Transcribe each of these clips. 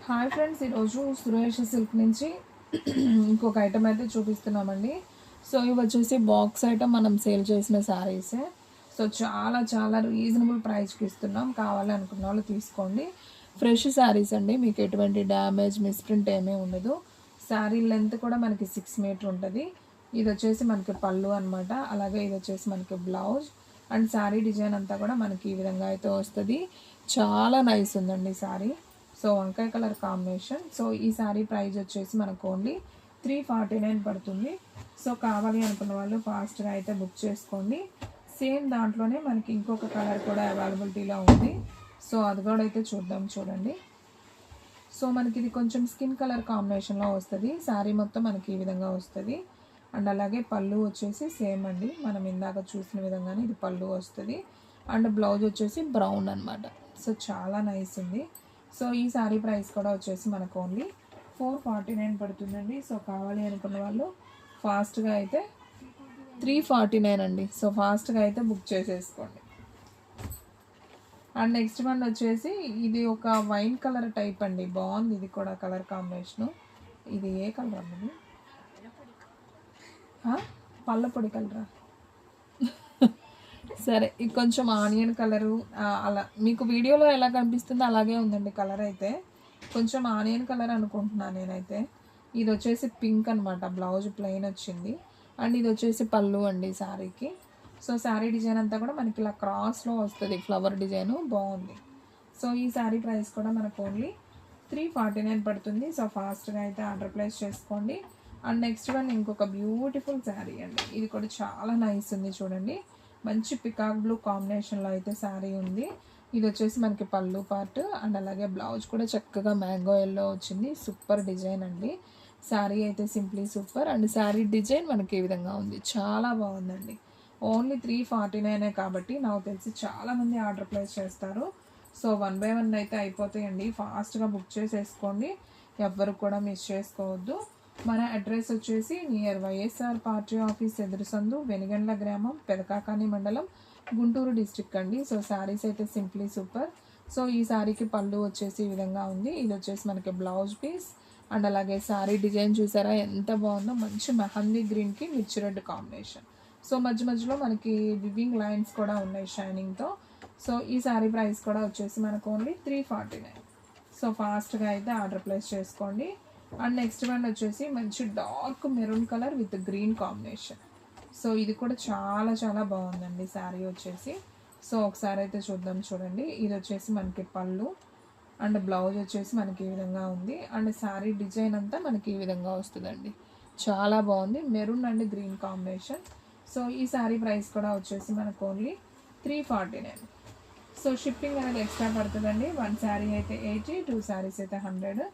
Hi friends, ఈరోజు Suresh silk నుంచి ఇంకొక ఐటమ్ అయితే చూపిస్తున్నామండి. సో ఇవి వచ్చేసి బాక్స్ ఐటమ్ మనం సేల్ చేసిన శారీసే. సో చాలా చాలా రీజనబుల్ ప్రైస్కి ఇస్తున్నాం. కావాలి అనుకున్న వాళ్ళు తీసుకోండి. ఫ్రెష్ శారీస్ అండి, మీకు ఎటువంటి డ్యామేజ్ మిస్ప్రింట్ ఏమీ ఉండదు. శారీ లెంత్ కూడా మనకి 6 మీటర్ ఉంటుంది. ఇది వచ్చేసి మనకి పళ్ళు అనమాట. అలాగే ఇది వచ్చేసి మనకి బ్లౌజ్ అండ్ శారీ డిజైన్ అంతా కూడా మనకి ఈ విధంగా అయితే వస్తుంది. చాలా నైస్ ఉందండి శారీ. సో వంకాయ కలర్ కాంబినేషన్. సో ఈ శారీ ప్రైస్ వచ్చేసి మనకు ఓన్లీ 349 పడుతుంది. సో కావాలి అనుకున్న వాళ్ళు ఫాస్ట్గా అయితే బుక్ చేసుకోండి. సేమ్ దాంట్లోనే మనకి ఇంకొక కలర్ కూడా అవైలబిలిటీలో ఉంది. సో అది కూడా అయితే చూద్దాం. చూడండి, సో మనకి ఇది కొంచెం స్కిన్ కలర్ కాంబినేషన్లో వస్తుంది. శారీ మొత్తం మనకి ఈ విధంగా వస్తుంది. అండ్ అలాగే పళ్ళు వచ్చేసి సేమ్ అండి, మనం ఇందాక చూసిన విధంగానే ఇది పళ్ళు వస్తుంది. అండ్ బ్లౌజ్ వచ్చేసి బ్రౌన్ అనమాట. సో చాలా నైస్ ఉంది. సో ఈ శారీ ప్రైస్ కూడా వచ్చేసి మనకు ఓన్లీ 449 పడుతుందండి. సో కావాలి అనుకున్న వాళ్ళు ఫాస్ట్గా అయితే 349 అండి. సో ఫాస్ట్గా అయితే బుక్ చేసేసుకోండి. అండ్ నెక్స్ట్ వన్ వచ్చేసి ఇది ఒక వైన్ కలర్ టైప్ అండి, బాగుంది. ఇది కూడా కలర్ కాంబినేషను. ఇది ఏ కలర్ అన్నది? పళ్ళపొడి కలరా? సరే, ఇది కొంచెం ఆనియన్ కలరు. అలా మీకు వీడియోలో ఎలా కనిపిస్తుందో అలాగే ఉందండి. కలర్ అయితే కొంచెం ఆనియన్ కలర్ అనుకుంటున్నాను నేనైతే. ఇది వచ్చేసి పింక్ అనమాట. బ్లౌజ్ ప్లెయిన్ వచ్చింది. అండ్ ఇది వచ్చేసి పళ్ళు అండి శారీకి. సో శారీ డిజైన్ అంతా కూడా మనకి ఇలా క్రాస్లో వస్తుంది, ఫ్లవర్ డిజైను బాగుంది. సో ఈ శారీ ప్రైస్ కూడా మనకు ఓన్లీ 349 పడుతుంది. సో ఫాస్ట్గా అయితే ఆర్డర్ ప్లేస్ చేసుకోండి. అండ్ నెక్స్ట్ వన్ ఇంకొక బ్యూటిఫుల్ శారీ అండి. ఇది కూడా చాలా నైస్ ఉంది. చూడండి, మంచి పికాక్ బ్లూ కాంబినేషన్లో అయితే శారీ ఉంది. ఇది వచ్చేసి మనకి పళ్ళు పార్ట్ అండ్ అలాగే బ్లౌజ్ కూడా చక్కగా మ్యాంగో ఎల్లో వచ్చింది. సూపర్ డిజైన్ అండి. శారీ అయితే simply super. And sari design మనకి ఈ విధంగా ఉంది, చాలా బాగుందండి. ఓన్లీ 349 కాబట్టి నాకు తెలిసి చాలామంది ఆర్డర్ ప్లేస్ చేస్తారు. సో 1 by 1 అయితే అయిపోతాయండి. ఫాస్ట్గా బుక్ చేసేసుకోండి, ఎవ్వరు కూడా మిస్ చేసుకోవద్దు. మన అడ్రస్ వచ్చేసి నియర్ వైఎస్ఆర్ పార్టీ ఆఫీస్ ఎదురు సందు, వెనిగండ్ల గ్రామం, పెదకాకాని మండలం, గుంటూరు డిస్ట్రిక్ట్ అండి. సో శారీస్ అయితే సింప్లీ సూపర్. సో ఈ శారీకి పళ్ళు వచ్చేసి ఈ విధంగా ఉంది. ఇది వచ్చేసి మనకి బ్లౌజ్ పీస్ అండ్ అలాగే శారీ డిజైన్ చూసారా ఎంత బాగుందో. మంచి మెహందీ గ్రీన్కి మిర్చి రెడ్ కాంబినేషన్. సో మధ్య మధ్యలో మనకి వివింగ్ లైన్స్ కూడా ఉన్నాయి షైనింగ్తో. సో ఈ శారీ ప్రైస్ కూడా వచ్చేసి మనకు ఓన్లీ 349. సో ఫాస్ట్గా అయితే ఆర్డర్ ప్లేస్ చేసుకోండి. అండ్ నెక్స్ట్ వన్ వచ్చేసి మంచి dark maroon colour with green combination. So ఇది కూడా చాలా చాలా బాగుందండి శారీ వచ్చేసి. సో ఒకసారి అయితే చూద్దాం. చూడండి, ఇది వచ్చేసి మనకి పళ్ళు అండ్ బ్లౌజ్ వచ్చేసి మనకి ఈ విధంగా ఉంది. అండ్ శారీ డిజైన్ అంతా మనకి ఈ విధంగా వస్తుందండి. చాలా బాగుంది, maroon and green combination. So ఈ శారీ ప్రైస్ కూడా వచ్చేసి మనకు ఓన్లీ 349. సో షిప్పింగ్ అనేది ఎక్స్ట్రా పడుతుందండి. 1 శారీ అయితే 80, 2 శారీస్ అయితే 100.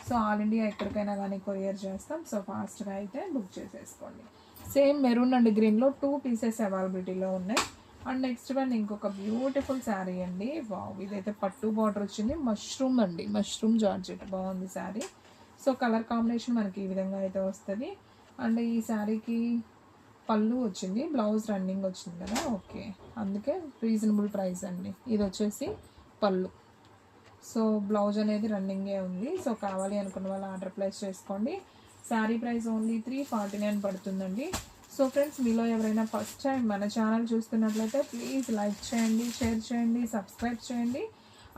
సో ఆల్ ఇండియా ఎక్కడికైనా కానీ కొరియర్ చేస్తాం. సో ఫాస్ట్గా అయితే బుక్ చేసేసుకోండి. సేమ్ మెరూన్ అండ్ గ్రీన్లో 2 పీసెస్ అవైలబిలిటీలో ఉన్నాయి. అండ్ నెక్స్ట్ వన్ ఇంకొక బ్యూటిఫుల్ శారీ అండి. వావ్, ఇదైతే పట్టు బార్డర్ వచ్చింది. మష్రూమ్ అండి, మష్రూమ్ జార్జెట్, బాగుంది శారీ. సో కలర్ కాంబినేషన్ మనకి ఈ విధంగా అయితే వస్తుంది. అండ్ ఈ శారీకి పళ్ళు వచ్చింది, బ్లౌజ్ రన్నింగ్ వచ్చింది కదా, ఓకే, అందుకే రీజనబుల్ ప్రైస్ అండి. ఇది వచ్చేసి పళ్ళు. సో బ్లౌజ్ అనేది రన్నింగే ఉంది. సో కావాలి అనుకున్న వాళ్ళు ఆర్డర్ ప్లేస్ చేసుకోండి. శారీ ప్రైస్ ఓన్లీ 349 పడుతుందండి. సో ఫ్రెండ్స్, మీలో ఎవరైనా ఫస్ట్ టైం మన ఛానల్ చూస్తున్నట్లయితే ప్లీజ్ లైక్ చేయండి, షేర్ చేయండి, సబ్స్క్రైబ్ చేయండి.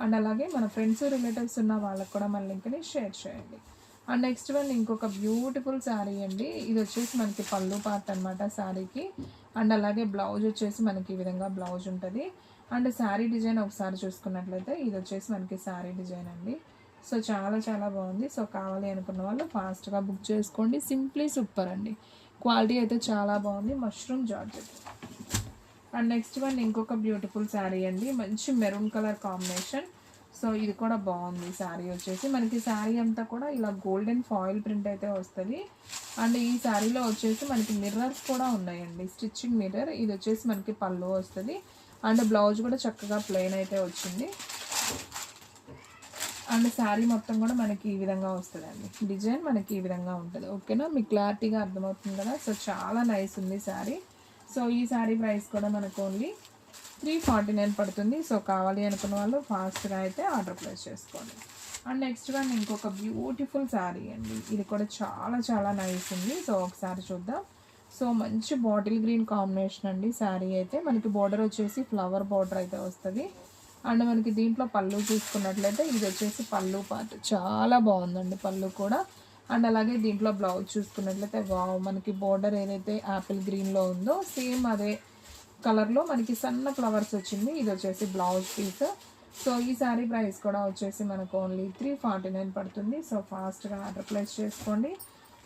అండ్ అలాగే మన ఫ్రెండ్స్ రిలేటివ్స్ ఉన్న వాళ్ళకు కూడా మన లింక్ని షేర్ చేయండి. అండ్ నెక్స్ట్ వన్ ఇంకొక బ్యూటిఫుల్ శారీ అండి. ఇది వచ్చేసి మనకి పళ్ళు పార్ట్ అనమాట శారీకి. అండ్ అలాగే బ్లౌజ్ వచ్చేసి మనకి ఈ విధంగా బ్లౌజ్ ఉంటుంది. అండ్ శారీ డిజైన్ ఒకసారి చూసుకున్నట్లయితే ఇది వచ్చేసి మనకి శారీ డిజైన్ అండి. సో చాలా చాలా బాగుంది. సో కావాలి అనుకున్న వాళ్ళు ఫాస్ట్గా బుక్ చేసుకోండి. సింప్లీ సూపర్ అండి, క్వాలిటీ అయితే చాలా బాగుంది. Mushroom georgette. And next one ఇంకొక బ్యూటిఫుల్ శారీ అండి, మంచి మెరూన్ కలర్ కాంబినేషన్. సో ఇది కూడా బాగుంది. శారీ వచ్చేసి మనకి శారీ అంతా కూడా ఇలా గోల్డెన్ ఫాయిల్ ప్రింట్ అయితే వస్తుంది. అండ్ ఈ శారీలో వచ్చేసి మనకి మిర్రర్స్ కూడా ఉన్నాయండి, స్టిచ్చింగ్ మిర్రర్. ఇది వచ్చేసి మనకి పళ్ళు వస్తుంది. అండ్ బ్లౌజ్ కూడా చక్కగా ప్లెయిన్ అయితే వచ్చింది. అండ్ శారీ మొత్తం కూడా మనకి ఈ విధంగా వస్తుందండి. డిజైన్ మనకి ఈ విధంగా ఉంటుంది. ఓకేనా, మీకు క్లారిటీగా అర్థమవుతుంది కదా. సో చాలా నైస్ ఉంది శారీ. సో ఈ శారీ ప్రైస్ కూడా మనకు ఓన్లీ 349 పడుతుంది. సో కావాలి అనుకున్న వాళ్ళు ఫాస్ట్గా అయితే ఆర్డర్ ప్లేస్ చేసుకోండి. అండ్ నెక్స్ట్ వన్ ఇంకొక బ్యూటిఫుల్ శారీ అండి. ఇది కూడా చాలా చాలా నైస్ ఉంది. సో ఒకసారి చూద్దాం. సో మంచి బాటిల్ గ్రీన్ కాంబినేషన్ అండి శారీ అయితే. మనకి బార్డర్ వచ్చేసి ఫ్లవర్ బార్డర్ అయితే వస్తుంది. అండ్ మనకి దీంట్లో పళ్ళు చూసుకున్నట్లయితే ఇది వచ్చేసి పళ్ళు పార్ట్ చాలా బాగుందండి పళ్ళు కూడా. అండ్ అలాగే దీంట్లో బ్లౌజ్ చూసుకున్నట్లయితే వావ్, మనకి బార్డర్ ఏదైతే యాపిల్ గ్రీన్లో ఉందో సేమ్ అదే కలర్లో మనకి సన్న ఫ్లవర్స్ వచ్చింది. ఇది వచ్చేసి బ్లౌజ్ పీస్. సో ఈ శారీ ప్రైస్ కూడా వచ్చేసి మనకు ఓన్లీ 349 పడుతుంది. సో ఫాస్ట్గా ఆర్డర్ ప్లేస్ చేసుకోండి.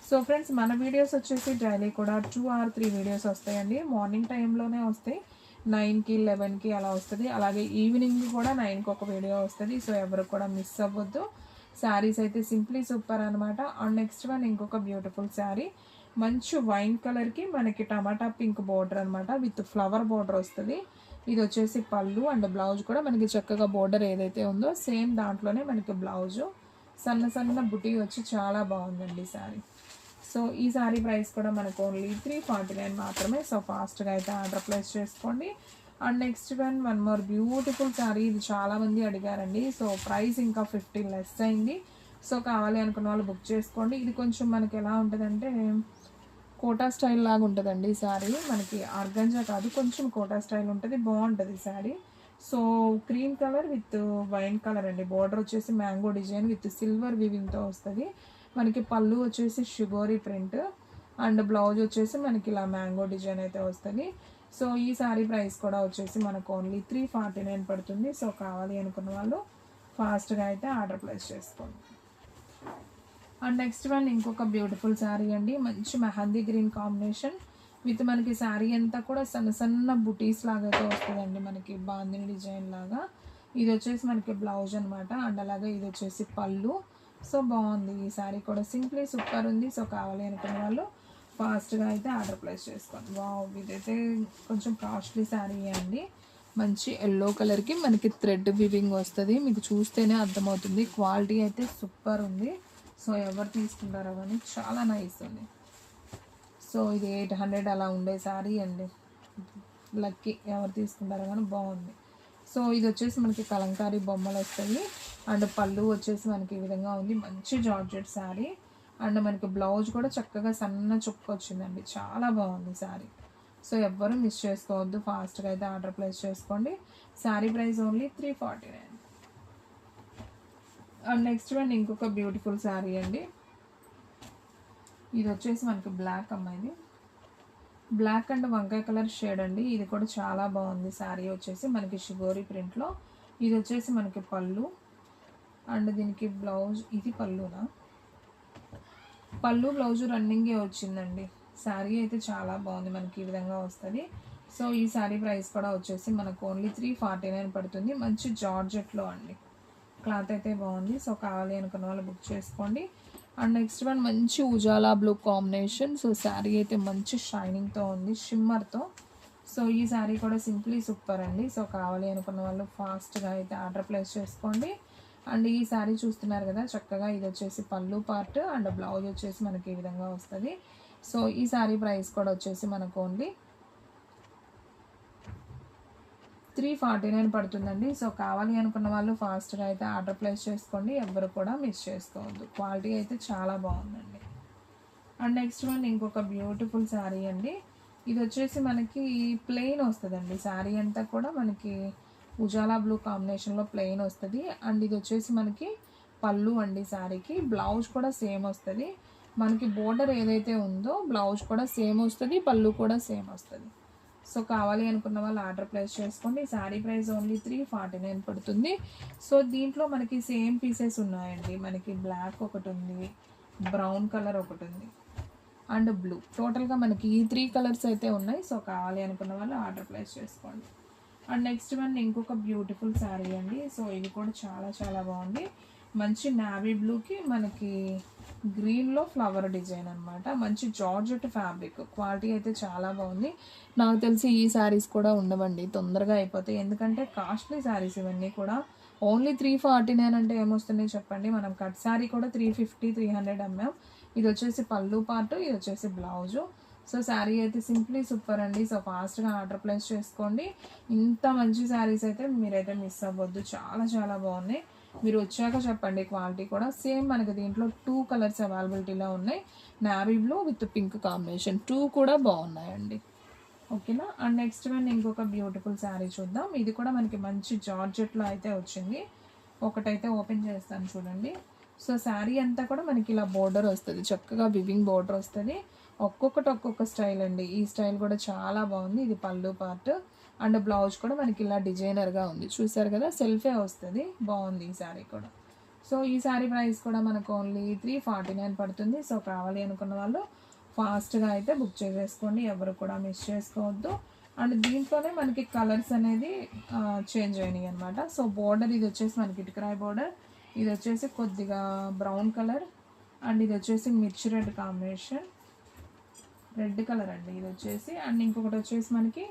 సో ఫ్రెండ్స్, మన వీడియోస్ వచ్చేసి డైలీ కూడా 2 or 3 వీడియోస్ వస్తాయండి. మార్నింగ్ టైంలోనే వస్తాయి, 9కి 11కి అలా వస్తుంది. అలాగే ఈవినింగ్ కూడా 9కి ఒక వీడియో వస్తుంది. సో ఎవరు కూడా మిస్ అవ్వద్దు. శారీస్ అయితే సింప్లీ సూపర్ అనమాట. అండ్ నెక్స్ట్ వన్ ఇంకొక బ్యూటిఫుల్ శారీ, మంచి వైన్ కలర్కి మనకి టమాటా పింక్ బార్డర్ అనమాట, విత్ ఫ్లవర్ బార్డర్ వస్తుంది. ఇది వచ్చేసి పళ్ళు అండ్ బ్లౌజ్ కూడా మనకి చక్కగా బార్డర్ ఏదైతే ఉందో సేమ్ దాంట్లోనే మనకి బ్లౌజు సన్న సన్న బుటీ వచ్చి చాలా బాగుందండి శారీ. సో ఈ శారీ ప్రైస్ కూడా మనకు ఓన్లీ 349 మాత్రమే. సో ఫాస్ట్గా అయితే ఆర్డర్ ప్లేస్ చేసుకోండి. And next one more beautiful sari. ఇది చాలామంది అడిగారండి. సో ప్రైస్ ఇంకా 50 లెస్ అయింది. సో కావాలి అనుకున్న వాళ్ళు బుక్ చేసుకోండి. ఇది కొంచెం మనకి ఎలా ఉంటుందంటే కోటా స్టైల్ లాగా ఉంటుందండి శారీ. మనకి ఆర్గంజా కాదు, కొంచెం కోటా స్టైల్ ఉంటుంది, బాగుంటుంది sari. So cream colour with wine colour అండి. బార్డర్ వచ్చేసి మ్యాంగో డిజైన్ విత్ సిల్వర్ వివింగ్తో వస్తుంది. మనకి పళ్ళు వచ్చేసి షుగోరీ ప్రింట్ అండ్ బ్లౌజ్ వచ్చేసి మనకి ఇలా మ్యాంగో డిజైన్ అయితే వస్తుంది. సో ఈ శారీ ప్రైస్ కూడా వచ్చేసి మనకు ఓన్లీ 349 పడుతుంది. సో కావాలి అనుకున్న వాళ్ళు ఫాస్ట్గా అయితే ఆర్డర్ ప్లేస్ చేసుకోండి. అండ్ నెక్స్ట్ వన్ ఇంకొక బ్యూటిఫుల్ శారీ అండి. మంచి మెహందీ గ్రీన్ కాంబినేషన్ విత్ మనకి శారీ అంతా కూడా సన్న సన్న బుటీస్ లాగా అయితే వస్తుందండి, మనకి బాందిని డిజైన్ లాగా. ఇది వచ్చేసి మనకి బ్లౌజ్ అనమాట. అండ్ అలాగే ఇది వచ్చేసి పళ్ళు. సో బాగుంది ఈ శారీ కూడా, సింప్లీ సూపర్ ఉంది. సో కావాలి అనుకున్న వాళ్ళు ఫాస్ట్గా అయితే ఆర్డర్ ప్లేస్ చేసుకోండి. వావ్, ఇదైతే కొంచెం కాస్ట్లీ శారీ అండి. మంచి ఎల్లో కలర్కి మనకి థ్రెడ్ వివింగ్ వస్తుంది. మీకు చూస్తేనే అర్థమవుతుంది. క్వాలిటీ అయితే సూపర్ ఉంది. సో ఎవరు తీసుకుంటారో కానీ చాలా నైస్ ఉంది. సో ఇది 800 అలా ఉండే శారీ అండి. లక్కీ ఎవరు తీసుకుంటారో కానీ బాగుంది. సో ఇది వచ్చేసి మనకి కలంకారీ బొమ్మలు వస్తాయి. అండ్ పళ్ళు వచ్చేసి మనకి ఈ విధంగా ఉంది. మంచి జార్జెట్ శారీ. అండ్ మనకి బ్లౌజ్ కూడా చక్కగా సన్న చుక్క వచ్చిందండి, చాలా బాగుంది శారీ. సో ఎవ్వరూ మిస్ చేసుకోవద్దు, ఫాస్ట్గా అయితే ఆర్డర్ ప్లేస్ చేసుకోండి. Sari price only 349. And next one ఇంకొక బ్యూటిఫుల్ శారీ అండి. ఇది వచ్చేసి మనకి బ్లాక్ అమ్మాయిది, బ్లాక్ అండ్ వంకాయ కలర్ షేడ్ అండి. ఇది కూడా చాలా బాగుంది శారీ వచ్చేసి మనకి షిగోరి ప్రింట్లో. ఇది వచ్చేసి మనకి పళ్ళు అండ్ దీనికి బ్లౌజ్. ఇది పళ్ళునా, పళ్ళు బ్లౌజు రన్నింగే వచ్చిందండి. శారీ అయితే చాలా బాగుంది, మనకి ఈ విధంగా వస్తుంది. సో ఈ శారీ ప్రైస్ కూడా వచ్చేసి మనకు ఓన్లీ 349 పడుతుంది. మంచి జార్జెట్లో అండి, క్లాత్ అయితే బాగుంది. సో కావాలి అనుకున్న వాళ్ళు బుక్ చేసుకోండి. అండ్ నెక్స్ట్ వన్ మంచి Ujala blue combination. So sari అయితే మంచి షైనింగ్తో ఉంది, షిమ్మర్తో. సో ఈ శారీ కూడా సింప్లీ సూపర్ అండి. సో కావాలి అనుకున్న వాళ్ళు ఫాస్ట్గా అయితే ఆర్డర్ ప్లేస్ చేసుకోండి. అండ్ ఈ శారీ చూస్తున్నారు కదా, చక్కగా ఇది వచ్చేసి పళ్ళు పార్ట్ అండ్ బ్లౌజ్ వచ్చేసి మనకి ఈ విధంగా వస్తుంది. సో ఈ శారీ ప్రైస్ కూడా వచ్చేసి మనకు ఓన్లీ 349 పడుతుందండి. సో కావాలి అనుకున్న వాళ్ళు ఫాస్ట్గా అయితే ఆర్డర్ ప్లేస్ చేసుకోండి, ఎవ్వరు కూడా మిస్ చేసుకోవద్దు. క్వాలిటీ అయితే చాలా బాగుందండి. అండ్ నెక్స్ట్ వన్ ఇంకొక బ్యూటిఫుల్ శారీ అండి. ఇది వచ్చేసి మనకి ప్లెయిన్ వస్తుందండి. శారీ అంతా కూడా మనకి ఉజాలా బ్లూ కాంబినేషన్లో ప్లెయిన్ వస్తుంది. అండ్ ఇది వచ్చేసి మనకి పళ్ళు అండి. శారీకి బ్లౌజ్ కూడా సేమ్ వస్తుంది. మనకి బోర్డర్ ఏదైతే ఉందో బ్లౌజ్ కూడా సేమ్ వస్తుంది, పళ్ళు కూడా సేమ్ వస్తుంది. సో కావాలి అనుకున్న వాళ్ళు ఆర్డర్ ప్లేస్ చేసుకోండి. శారీ ప్రైస్ ఓన్లీ 349 పడుతుంది. సో దీంట్లో మనకి సేమ్ పీసెస్ ఉన్నాయండి. మనకి బ్లాక్ ఒకటి ఉంది, బ్రౌన్ కలర్ ఒకటి ఉంది అండ్ బ్లూ. టోటల్గా మనకి ఈ 3 కలర్స్ అయితే ఉన్నాయి. సో కావాలి అనుకున్న వాళ్ళు ఆర్డర్ ప్లేస్ చేసుకోండి. అండ్ నెక్స్ట్ వన్ ఇంకొక బ్యూటిఫుల్ శారీ అండి. సో ఇది కూడా చాలా చాలా బాగుంది. మంచి నావీ బ్లూకి మనకి గ్రీన్లో ఫ్లవర్ డిజైన్ అనమాట. మంచి జార్జెట్ ఫ్యాబ్రిక్, క్వాలిటీ అయితే చాలా బాగుంది. నాకు తెలిసి ఈ శారీస్ కూడా ఉండవండి, తొందరగా అయిపోతాయి. ఎందుకంటే కాస్ట్లీ శారీస్ ఇవన్నీ కూడా. ఓన్లీ 349 అంటే ఏమొస్తుంది చెప్పండి. మనం కట్ శారీ కూడా 350 300 అమ్మాం. ఇది వచ్చేసి పళ్ళు పార్ట్, ఇది వచ్చేసి బ్లౌజు. సో శారీ అయితే సింప్లీ సూపర్ అండి. సో ఫాస్ట్గా ఆర్డర్ ప్లేస్ చేసుకోండి. ఇంత మంచి శారీస్ అయితే మీరైతే మిస్ అవ్వద్దు, చాలా చాలా బాగున్నాయి. మీరు వచ్చాక చెప్పండి క్వాలిటీ కూడా. సేమ్ మనకి దీంట్లో 2 కలర్స్ అవైలబిలిటీలో ఉన్నాయి. Navy blue with pink combination 2 కూడా బాగున్నాయండి. ఓకేనా. అండ్ నెక్స్ట్ వన్ ఇంకొక బ్యూటిఫుల్ శారీ చూద్దాం. ఇది కూడా మనకి మంచి జార్జెట్లో అయితే వచ్చింది. ఒకటైతే ఓపెన్ చేస్తాను చూడండి. సో శారీ అంతా కూడా మనకి ఇలా బోర్డర్ వస్తుంది, చక్కగా వివింగ్ బోర్డర్ వస్తుంది. ఒక్కొక్కటి ఒక్కొక్క స్టైల్ అండి. ఈ స్టైల్ కూడా చాలా బాగుంది. ఇది పళ్ళు పార్ట్ అండ్ బ్లౌజ్ కూడా మనకి ఇలా డిజైనర్గా ఉంది. చూసారు కదా, సెల్ఫే వస్తుంది. బాగుంది ఈ శారీ కూడా. సో ఈ శారీ ప్రైస్ కూడా మనకు ఓన్లీ 349 పడుతుంది. సో కావాలి అనుకున్న వాళ్ళు ఫాస్ట్గా అయితే బుక్ చేసేసుకోండి, ఎవరు కూడా మిస్ చేసుకోవద్దు. అండ్ దీంట్లోనే మనకి కలర్స్ అనేది చేంజ్ అయినాయి అనమాట. సో బోర్డర్ ఇది వచ్చేసి మనకి ఇటుకరాయి బోర్డర్, ఇది వచ్చేసి కొద్దిగా బ్రౌన్ కలర్ అండ్ ఇది వచ్చేసి మిర్చి రెడ్ కాంబినేషన్, రెడ్ కలర్ అండి ఇది వచ్చేసి. అండ్ ఇంకొకటి వచ్చేసి మనకి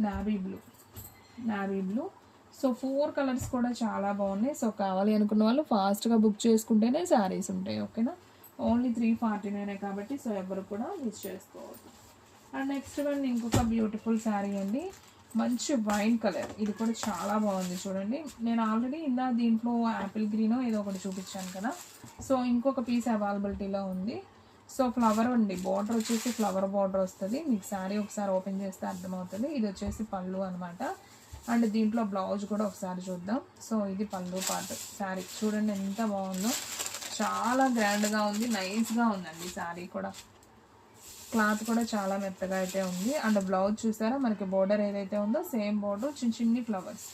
నావీ బ్లూ. సో 4 కలర్స్ కూడా చాలా బాగున్నాయి. సో కావాలి అనుకున్న వాళ్ళు ఫాస్ట్గా బుక్ చేసుకుంటేనే శారీస్ ఉంటాయి. ఓకేనా. ఓన్లీ 349 కాబట్టి సో ఎవరు కూడా మిస్ చేసుకోవద్దు. అండ్ నెక్స్ట్ వన్ ఇంకొక బ్యూటిఫుల్ శారీ అండి. మంచి వైన్ కలర్, ఇది కూడా చాలా బాగుంది చూడండి. నేను ఆల్రెడీ దీంట్లో యాపిల్ గ్రీనో ఏదో ఒకటి చూపించాను కదా. సో ఇంకొక పీస్ అవైలబిలిటీలో ఉంది. సో ఫ్లవర్ అండి, బార్డర్ వచ్చేసి ఫ్లవర్ బార్డర్ వస్తుంది. మీకు శారీ ఒకసారి ఓపెన్ చేస్తే అర్థమవుతుంది. ఇది వచ్చేసి పళ్ళు అనమాట. అండ్ దీంట్లో బ్లౌజ్ కూడా ఒకసారి చూద్దాం. సో ఇది పళ్ళు పార్ట్. శారీ చూడండి ఎంత బాగుందో, చాలా గ్రాండ్గా ఉంది, నైస్గా ఉందండి శారీ కూడా. క్లాత్ కూడా చాలా మెత్తగా అయితే ఉంది. అండ్ బ్లౌజ్ చూసారా, మనకి బోర్డర్ ఏదైతే ఉందో సేమ్ బోర్డర్, చిన్ని ఫ్లవర్స్.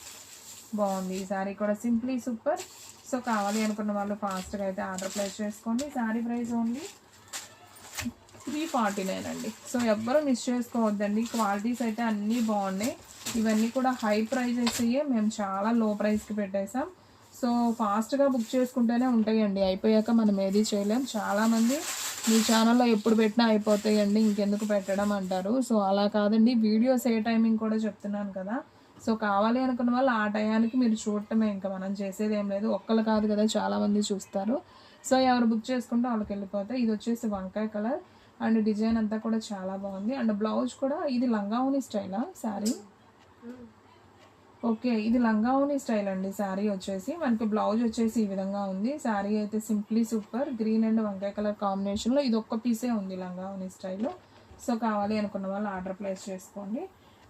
బాగుంది ఈ శారీ కూడా, సింప్లీ సూపర్. సో కావాలి అనుకున్న వాళ్ళు ఫాస్ట్గా అయితే ఆర్డర్ ప్లేస్ చేసుకోండి. శారీ ప్రైస్ ఓన్లీ 349 అండి. సో ఎవ్వరూ మిస్ చేసుకోవద్దండి. క్వాలిటీస్ అయితే అన్నీ బాగున్నాయి. ఇవన్నీ కూడా హై ప్రైజెస్ అయ్యే, మేము చాలా లో ప్రైస్కి పెట్టేసాం. సో ఫాస్ట్గా బుక్ చేసుకుంటేనే ఉంటాయండి, అయిపోయాక మనం ఏది చేయలేం. చాలామంది మీ ఛానల్లో ఎప్పుడు పెట్టినా అయిపోతాయండి, ఇంకెందుకు పెట్టడం అంటారు. సో అలా కాదండి, వీడియోస్ ఏ టైమింగ్ కూడా చెప్తున్నాను కదా. సో కావాలి అనుకున్న వాళ్ళు ఆ టయానికి మీరు చూడటమే, ఇంకా మనం చేసేది ఏం లేదు. ఒక్కళ్ళు కాదు కదా, చాలామంది చూస్తారు. సో ఎవరు బుక్ చేసుకుంటే వాళ్ళకి వెళ్ళిపోతాయి. ఇది వచ్చేసి వంకాయ కలర్ అండ్ డిజైన్ అంతా కూడా చాలా బాగుంది. అండ్ బ్లౌజ్ కూడా ఇది లంగావోని స్టైలా శారీ? ఓకే, ఇది లంగావోని స్టైల్ అండి. శారీ వచ్చేసి మనకి బ్లౌజ్ వచ్చేసి ఈ విధంగా ఉంది. శారీ అయితే సింప్లీ సూపర్, గ్రీన్ అండ్ వంకాయ కలర్ కాంబినేషన్లో ఇది ఒక్క పీసే ఉంది లంగావోని స్టైల్లో. సో కావాలి అనుకున్న వాళ్ళు ఆర్డర్ ప్లేస్ చేసుకోండి.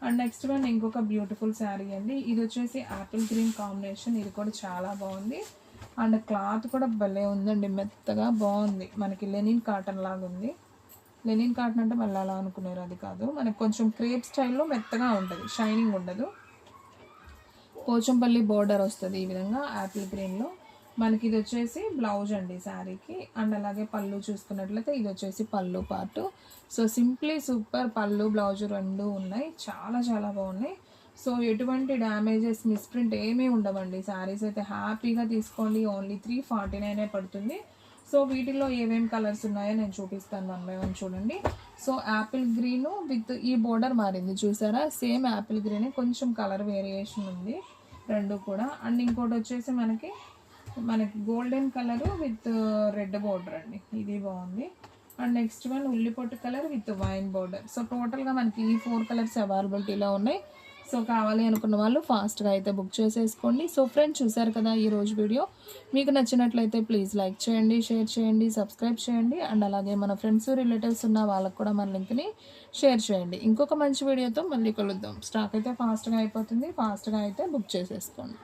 అండ్ నెక్స్ట్ వన్ ఇంకొక బ్యూటిఫుల్ శారీ అండి. ఇది వచ్చేసి యాపిల్ గ్రీన్ కాంబినేషన్, ఇది కూడా చాలా బాగుంది. అండ్ క్లాత్ కూడా భలే ఉందండి, మెత్తగా బాగుంది. మనకి లెనిన్ కాటన్ లాగా ఉంది. లెనిన్ కాటన్ అంటే మళ్ళీ అలా అనుకున్నారు, అది కాదు. మనకి కొంచెం క్రేప్ స్టైల్లో మెత్తగా ఉంటుంది, షైనింగ్ ఉండదు. పోచంపల్లి బోర్డర్ వస్తుంది ఈ విధంగా యాపిల్ గ్రీన్లో. మనకి ఇది వచ్చేసి బ్లౌజ్ అండి శారీకి. అండ్ అలాగే పళ్ళు చూసుకున్నట్లయితే ఇది వచ్చేసి పళ్ళు పార్ట్. సో సింప్లీ సూపర్, పళ్ళు బ్లౌజ్ రెండు ఉన్నాయి, చాలా చాలా బాగున్నాయి. సో ఎటువంటి డ్యామేజెస్, మిస్ప్రింట్ ఏమీ ఉండవండి. శారీస్ అయితే హ్యాపీగా తీసుకోండి. ఓన్లీ 349 పడుతుంది. సో వీటిలో ఏమేమి కలర్స్ ఉన్నాయో నేను చూపిస్తాను వన్ బై వన్ చూడండి. సో యాపిల్ గ్రీను విత్ ఈ బోర్డర్ మారింది చూసారా, సేమ్ యాపిల్ గ్రీన్, కొంచెం కలర్ వేరియేషన్ ఉంది రెండు కూడా. అండ్ ఇంకోటి వచ్చేసి మనకి golden colour with red border అండి, ఇది బాగుంది. అండ్ నెక్స్ట్ వన్ ఉల్లిపొట్టు colour with wine border. So టోటల్గా మనకి ఈ 4 కలర్స్ అవైలబిలిటీలో ఉన్నాయి. సో కావాలి అనుకున్న వాళ్ళు ఫాస్ట్గా అయితే బుక్ చేసేసుకోండి. సో ఫ్రెండ్స్ చూసారు కదా ఈరోజు వీడియో, మీకు నచ్చినట్లయితే ప్లీజ్ లైక్ చేయండి, షేర్ చేయండి, సబ్స్క్రైబ్ చేయండి. అండ్ అలాగే మన ఫ్రెండ్స్ రిలేటివ్స్ ఉన్న వాళ్ళకు కూడా మన లింక్ని షేర్ చేయండి. ఇంకొక మంచి వీడియోతో మళ్ళీ కలుద్దాం. స్టాక్ అయితే ఫాస్ట్గా అయిపోతుంది, ఫాస్ట్గా అయితే బుక్ చేసేసుకోండి.